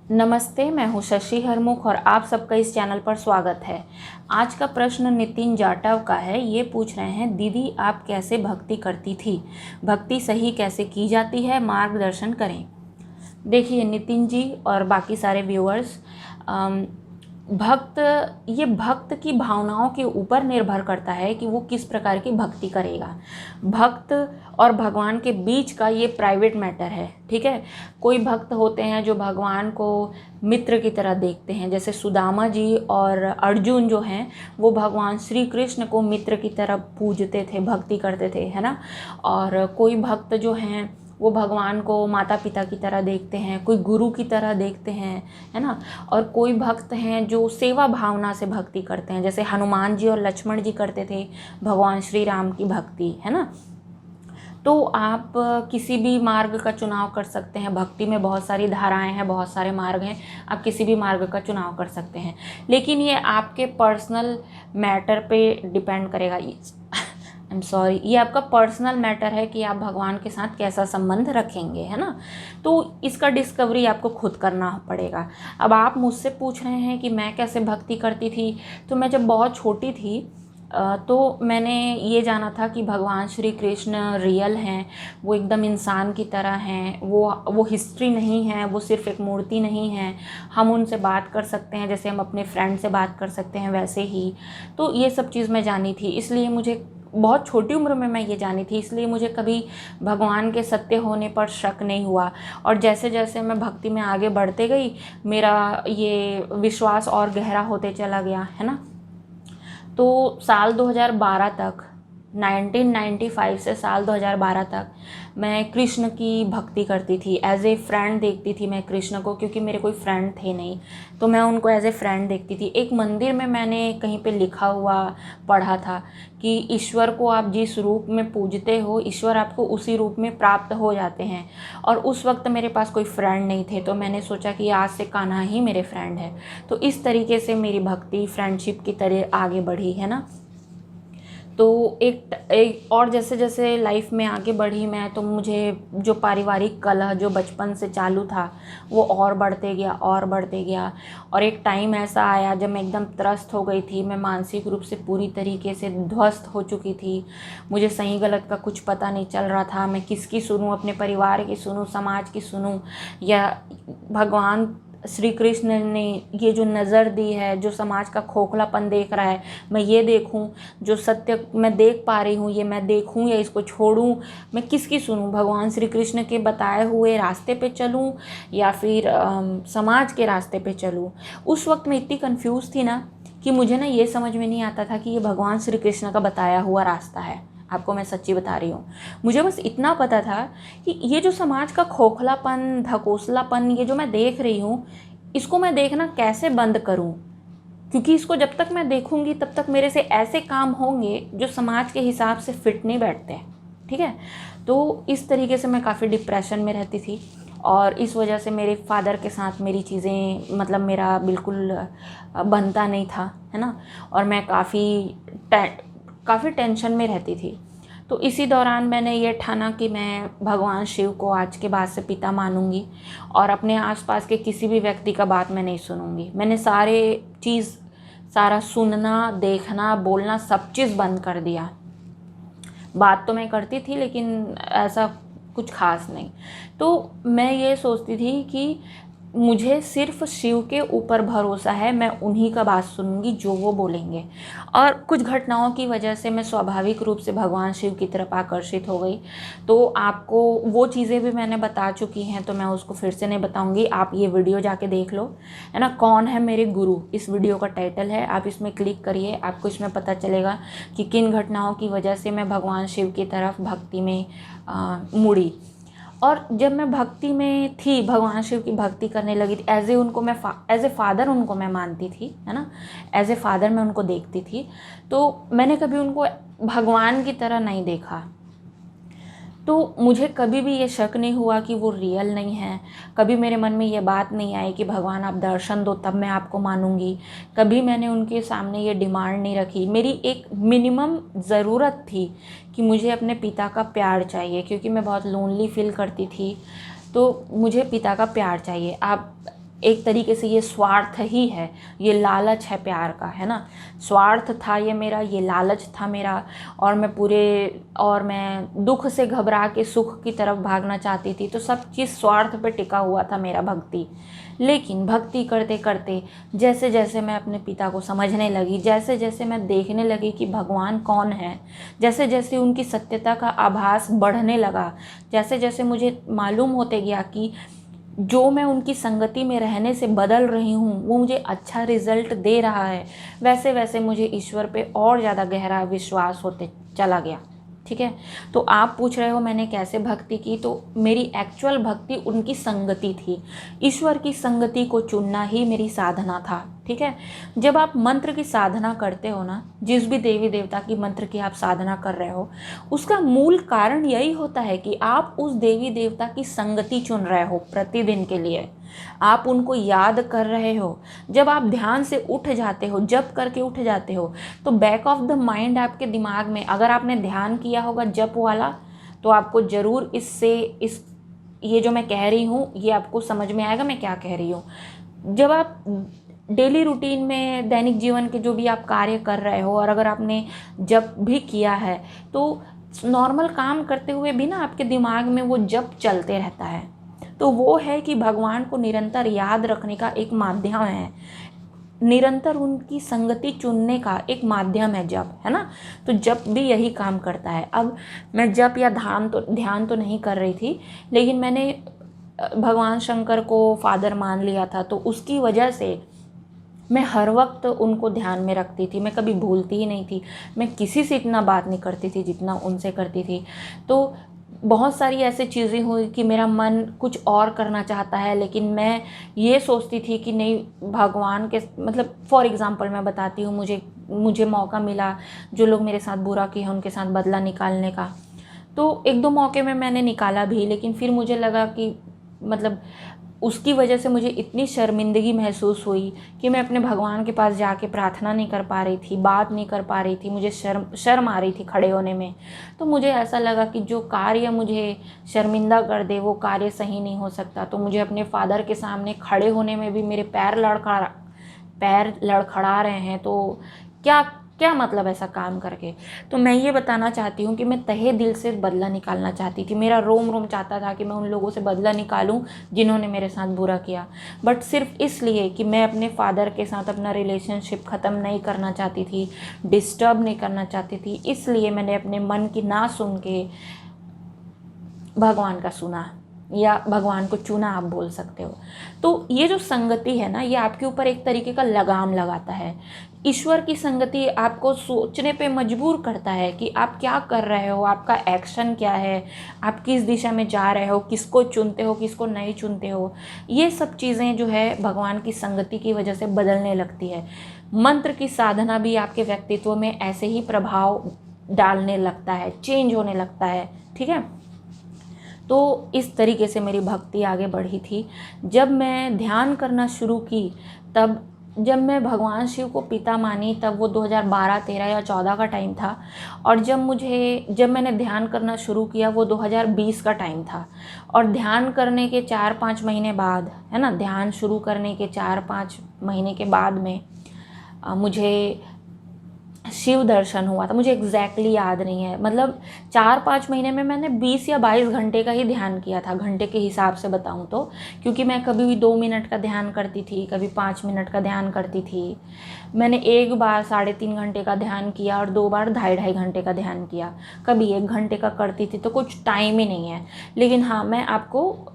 नमस्ते, मैं हूँ शशि हरमुख और आप सबका इस चैनल पर स्वागत है। आज का प्रश्न नितिन जाटव का है। ये पूछ रहे हैं, दीदी आप कैसे भक्ति करती थी? भक्ति सही कैसे की जाती है? मार्गदर्शन करें। देखिए नितिन जी और बाकी सारे व्यूअर्स, भक्त की भावनाओं के ऊपर निर्भर करता है कि वो किस प्रकार की भक्ति करेगा। भक्त और भगवान के बीच का ये प्राइवेट मैटर है, ठीक है। कोई भक्त होते हैं जो भगवान को मित्र की तरह देखते हैं, जैसे सुदामा जी और अर्जुन जो हैं वो भगवान श्री कृष्ण को मित्र की तरह पूजते थे, भक्ति करते थे, है ना। और कोई भक्त जो हैं वो भगवान को माता पिता की तरह देखते हैं, कोई गुरु की तरह देखते हैं, है ना। और कोई भक्त हैं जो सेवा भावना से भक्ति करते हैं, जैसे हनुमान जी और लक्ष्मण जी करते थे भगवान श्री राम की भक्ति, है ना। तो आप किसी भी मार्ग का चुनाव कर सकते हैं। भक्ति में बहुत सारी धाराएं हैं, बहुत सारे मार्ग हैं, आप किसी भी मार्ग का चुनाव कर सकते हैं, लेकिन ये आपके पर्सनल मैटर पे डिपेंड करेगा। ये आपका पर्सनल मैटर है कि आप भगवान के साथ कैसा संबंध रखेंगे, है ना। तो इसका डिस्कवरी आपको खुद करना पड़ेगा। अब आप मुझसे पूछ रहे हैं कि मैं कैसे भक्ति करती थी। तो मैं जब बहुत छोटी थी तो मैंने ये जाना था कि भगवान श्री कृष्ण रियल हैं, वो एकदम इंसान की तरह हैं, वो हिस्ट्री नहीं है, वो सिर्फ़ एक मूर्ति नहीं है, हम उनसे बात कर सकते हैं जैसे हम अपने फ्रेंड से बात कर सकते हैं वैसे ही। तो ये सब चीज़ मैं जानी थी, इसलिए मुझे बहुत छोटी उम्र में मैं ये जानी थी, इसलिए मुझे कभी भगवान के सत्य होने पर शक नहीं हुआ। और जैसे जैसे मैं भक्ति में आगे बढ़ते गई, मेरा ये विश्वास और गहरा होते चला गया, है ना। तो साल 2012 तक, 1995 से साल 2012 तक मैं कृष्ण की भक्ति करती थी। एज ए फ्रेंड देखती थी मैं कृष्ण को, क्योंकि मेरे कोई फ्रेंड थे नहीं, तो मैं उनको एज ए फ्रेंड देखती थी। एक मंदिर में मैंने कहीं पे लिखा हुआ पढ़ा था कि ईश्वर को आप जिस रूप में पूजते हो, ईश्वर आपको उसी रूप में प्राप्त हो जाते हैं। और उस वक्त मेरे पास कोई फ्रेंड नहीं थे, तो मैंने सोचा कि आज से कान्हा ही मेरे फ्रेंड है। तो इस तरीके से मेरी भक्ति फ्रेंडशिप की तरह आगे बढ़ी, है ना। तो एक और जैसे जैसे लाइफ में आगे बढ़ी मैं, तो मुझे जो पारिवारिक कलह जो बचपन से चालू था वो और बढ़ते गया और बढ़ते गया। और एक टाइम ऐसा आया जब मैं एकदम त्रस्त हो गई थी, मैं मानसिक रूप से पूरी तरीके से ध्वस्त हो चुकी थी। मुझे सही गलत का कुछ पता नहीं चल रहा था, मैं किसकी सुनूं, अपने परिवार की सुनूं, समाज की सुनूं, या भगवान श्री कृष्ण ने ये जो नज़र दी है, जो समाज का खोखलापन देख रहा है, मैं ये देखूं, जो सत्य मैं देख पा रही हूँ ये मैं देखूं या इसको छोड़ूं, मैं किसकी सुनूं, भगवान श्री कृष्ण के बताए हुए रास्ते पे चलूं या फिर समाज के रास्ते पे चलूं। उस वक्त मैं इतनी कंफ्यूज थी ना कि मुझे ना ये समझ में नहीं आता था कि ये भगवान श्री कृष्ण का बताया हुआ रास्ता है। आपको मैं सच्ची बता रही हूँ, मुझे बस इतना पता था कि ये जो समाज का खोखलापन, धकोसलापन, ये जो मैं देख रही हूँ, इसको मैं देखना कैसे बंद करूँ, क्योंकि इसको जब तक मैं देखूँगी तब तक मेरे से ऐसे काम होंगे जो समाज के हिसाब से फिट नहीं बैठते, ठीक है। तो इस तरीके से मैं काफ़ी डिप्रेशन में रहती थी, और इस वजह से मेरे फादर के साथ मेरी चीज़ें, मतलब मेरा बिल्कुल बनता नहीं था, है ना। और मैं काफ़ी टेंशन में रहती थी। तो इसी दौरान मैंने ये ठाना कि मैं भगवान शिव को आज के बाद से पिता मानूंगी, और अपने आसपास के किसी भी व्यक्ति का बात मैं नहीं सुनूंगी। मैंने सारा सुनना, देखना, बोलना, सब चीज़ बंद कर दिया। बात तो मैं करती थी लेकिन ऐसा कुछ खास नहीं। तो मैं ये सोचती थी कि मुझे सिर्फ शिव के ऊपर भरोसा है, मैं उन्हीं का बात सुनूंगी जो वो बोलेंगे। और कुछ घटनाओं की वजह से मैं स्वाभाविक रूप से भगवान शिव की तरफ आकर्षित हो गई। तो आपको वो चीज़ें भी मैंने बता चुकी हैं, तो मैं उसको फिर से नहीं बताऊंगी, आप ये वीडियो जाके देख लो, है ना। कौन है मेरे गुरु, इस वीडियो का टाइटल है, आप इसमें क्लिक करिए, आपको इसमें पता चलेगा कि किन घटनाओं की वजह से मैं भगवान शिव की तरफ भक्ति में मुड़ी। और जब मैं भक्ति में थी, भगवान शिव की भक्ति करने लगी थी, एज ए फादर उनको मैं मानती थी, है ना। एज ए फादर मैं उनको देखती थी, तो मैंने कभी उनको भगवान की तरह नहीं देखा। तो मुझे कभी भी ये शक नहीं हुआ कि वो रियल नहीं है। कभी मेरे मन में ये बात नहीं आई कि भगवान आप दर्शन दो तब मैं आपको मानूंगी। कभी मैंने उनके सामने ये डिमांड नहीं रखी। मेरी एक मिनिमम ज़रूरत थी कि मुझे अपने पिता का प्यार चाहिए, क्योंकि मैं बहुत लोनली फील करती थी, तो मुझे पिता का प्यार चाहिए। आप एक तरीके से ये स्वार्थ ही है, ये लालच है प्यार का, है ना। स्वार्थ था ये मेरा, ये लालच था मेरा, और मैं दुख से घबरा के सुख की तरफ भागना चाहती थी। तो सब चीज़ स्वार्थ पे टिका हुआ था मेरा भक्ति। लेकिन भक्ति करते करते जैसे जैसे मैं अपने पिता को समझने लगी, जैसे जैसे मैं देखने लगी कि भगवान कौन है, जैसे जैसे उनकी सत्यता का आभास बढ़ने लगा, जैसे जैसे मुझे मालूम होते गया कि जो मैं उनकी संगति में रहने से बदल रही हूँ वो मुझे अच्छा रिजल्ट दे रहा है, वैसे वैसे मुझे ईश्वर पे और ज़्यादा गहरा विश्वास होते चला गया। ठीक है। तो आप पूछ रहे हो मैंने कैसे भक्ति की, तो मेरी एक्चुअल भक्ति उनकी संगति थी। ईश्वर की संगति को चुनना ही मेरी साधना था। ठीक है। जब आप मंत्र की साधना करते हो ना, जिस भी देवी देवता की मंत्र की आप साधना कर रहे हो, उसका मूल कारण यही होता है कि आप उस देवी देवता की संगति चुन रहे हो प्रतिदिन के लिए, आप उनको याद कर रहे हो। जब आप ध्यान से उठ जाते हो, जप करके उठ जाते हो, तो बैक ऑफ द माइंड आपके दिमाग में, अगर आपने ध्यान किया होगा जप वाला, तो आपको ज़रूर ये जो मैं कह रही हूँ ये आपको समझ में आएगा मैं क्या कह रही हूँ। जब आप डेली रूटीन में दैनिक जीवन के जो भी आप कार्य कर रहे हो, और अगर आपने जप भी किया है, तो नॉर्मल काम करते हुए भी ना आपके दिमाग में वो जप चलते रहता है। तो वो है कि भगवान को निरंतर याद रखने का एक माध्यम है, निरंतर उनकी संगति चुनने का एक माध्यम है जप, है ना। तो जप भी यही काम करता है। अब मैं जप या ध्यान तो नहीं कर रही थी, लेकिन मैंने भगवान शंकर को फादर मान लिया था, तो उसकी वजह से मैं हर वक्त उनको ध्यान में रखती थी, मैं कभी भूलती ही नहीं थी। मैं किसी से इतना बात नहीं करती थी जितना उनसे करती थी। तो बहुत सारी ऐसी चीज़ें हुई कि मेरा मन कुछ और करना चाहता है, लेकिन मैं ये सोचती थी कि नहीं, भगवान के मतलब फॉर एग्ज़ाम्पल मैं बताती हूँ, मुझे मौका मिला जो लोग मेरे साथ बुरा किए हैं उनके साथ बदला निकालने का। तो एक दो मौके में मैंने निकाला भी, लेकिन फिर मुझे लगा कि मतलब उसकी वजह से मुझे इतनी शर्मिंदगी महसूस हुई कि मैं अपने भगवान के पास जाके प्रार्थना नहीं कर पा रही थी, बात नहीं कर पा रही थी, मुझे शर्म आ रही थी खड़े होने में। तो मुझे ऐसा लगा कि जो कार्य मुझे शर्मिंदा कर दे वो कार्य सही नहीं हो सकता। तो मुझे अपने फादर के सामने खड़े होने में भी मेरे पैर लड़खड़ा रहे हैं, तो क्या मतलब ऐसा काम करके। तो मैं ये बताना चाहती हूँ कि मैं तहे दिल से बदला निकालना चाहती थी, मेरा रोम रोम चाहता था कि मैं उन लोगों से बदला निकालूं जिन्होंने मेरे साथ बुरा किया, बट सिर्फ इसलिए कि मैं अपने फादर के साथ अपना रिलेशनशिप ख़त्म नहीं करना चाहती थी, डिस्टर्ब नहीं करना चाहती थी। इसलिए मैंने अपने मन की ना सुन के भगवान का सुना, या भगवान को चुना आप बोल सकते हो। तो ये जो संगति है ना, ये आपके ऊपर एक तरीके का लगाम लगाता है। ईश्वर की संगति आपको सोचने पे मजबूर करता है कि आप क्या कर रहे हो, आपका एक्शन क्या है, आप किस दिशा में जा रहे हो, किसको चुनते हो, किसको नहीं चुनते हो। ये सब चीज़ें जो है भगवान की संगति की वजह से बदलने लगती है। मंत्र की साधना भी आपके व्यक्तित्व में ऐसे ही प्रभाव डालने लगता है, चेंज होने लगता है। ठीक है। तो इस तरीके से मेरी भक्ति आगे बढ़ी थी। जब मैं ध्यान करना शुरू की, तब जब मैं भगवान शिव को पिता मानी, तब वो 2012, 13 या 14 का टाइम था। और जब मैंने ध्यान करना शुरू किया वो 2020 का टाइम था। और ध्यान करने के 4-5 महीने बाद, है ना, ध्यान शुरू करने के 4-5 महीने के बाद में मुझे शिव दर्शन हुआ था। मुझे एग्जैक्टली याद नहीं है, मतलब 4-5 महीने में मैंने 20 या 22 घंटे का ही ध्यान किया था, घंटे के हिसाब से बताऊं तो, क्योंकि मैं कभी भी 2 मिनट का ध्यान करती थी, कभी 5 मिनट का ध्यान करती थी। मैंने एक बार 3.5 घंटे का ध्यान किया और 2 बार 2.5 घंटे का ध्यान किया, कभी 1 घंटे का करती थी। तो कुछ टाइम ही नहीं है। लेकिन हाँ, मैं आपको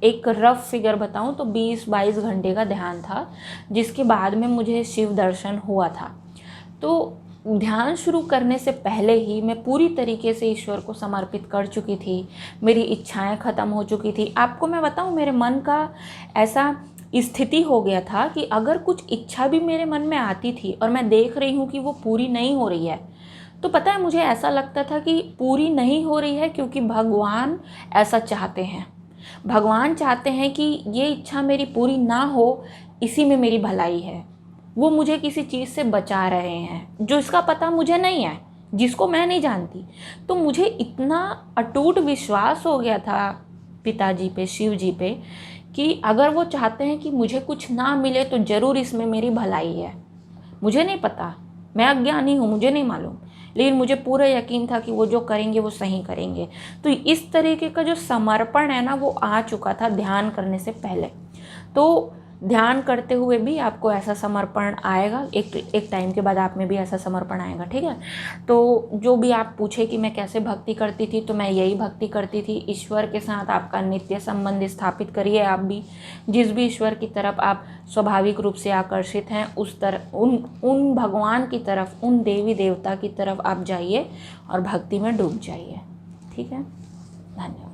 एक रफ फिगर बताऊं तो 20-22 घंटे का ध्यान था, जिसके बाद में मुझे शिव दर्शन हुआ था। तो ध्यान शुरू करने से पहले ही मैं पूरी तरीके से ईश्वर को समर्पित कर चुकी थी, मेरी इच्छाएं ख़त्म हो चुकी थी। आपको मैं बताऊं, मेरे मन का ऐसा स्थिति हो गया था कि अगर कुछ इच्छा भी मेरे मन में आती थी और मैं देख रही हूँ कि वो पूरी नहीं हो रही है, तो पता है मुझे ऐसा लगता था कि पूरी नहीं हो रही है क्योंकि भगवान ऐसा चाहते हैं। भगवान चाहते हैं कि ये इच्छा मेरी पूरी ना हो, इसी में मेरी भलाई है। वो मुझे किसी चीज़ से बचा रहे हैं जो इसका पता मुझे नहीं है, जिसको मैं नहीं जानती। तो मुझे इतना अटूट विश्वास हो गया था पिताजी पे, शिव जी पे, कि अगर वो चाहते हैं कि मुझे कुछ ना मिले तो ज़रूर इसमें मेरी भलाई है। मुझे नहीं पता, मैं अज्ञानी हूँ, मुझे नहीं मालूम, लेकिन मुझे पूरा यकीन था कि वो जो करेंगे वो सही करेंगे। तो इस तरीके का जो समर्पण है ना वो आ चुका था ध्यान करने से पहले। तो ध्यान करते हुए भी आपको ऐसा समर्पण आएगा, एक टाइम के बाद आप में भी ऐसा समर्पण आएगा, ठीक है। तो जो भी आप पूछे कि मैं कैसे भक्ति करती थी, तो मैं यही भक्ति करती थी। ईश्वर के साथ आपका नित्य संबंध स्थापित करिए। आप भी जिस भी ईश्वर की तरफ आप स्वाभाविक रूप से आकर्षित हैं उस तरफ, उन भगवान की तरफ, उन देवी देवता की तरफ आप जाइए और भक्ति में डूब जाइए, ठीक है। धन्यवाद।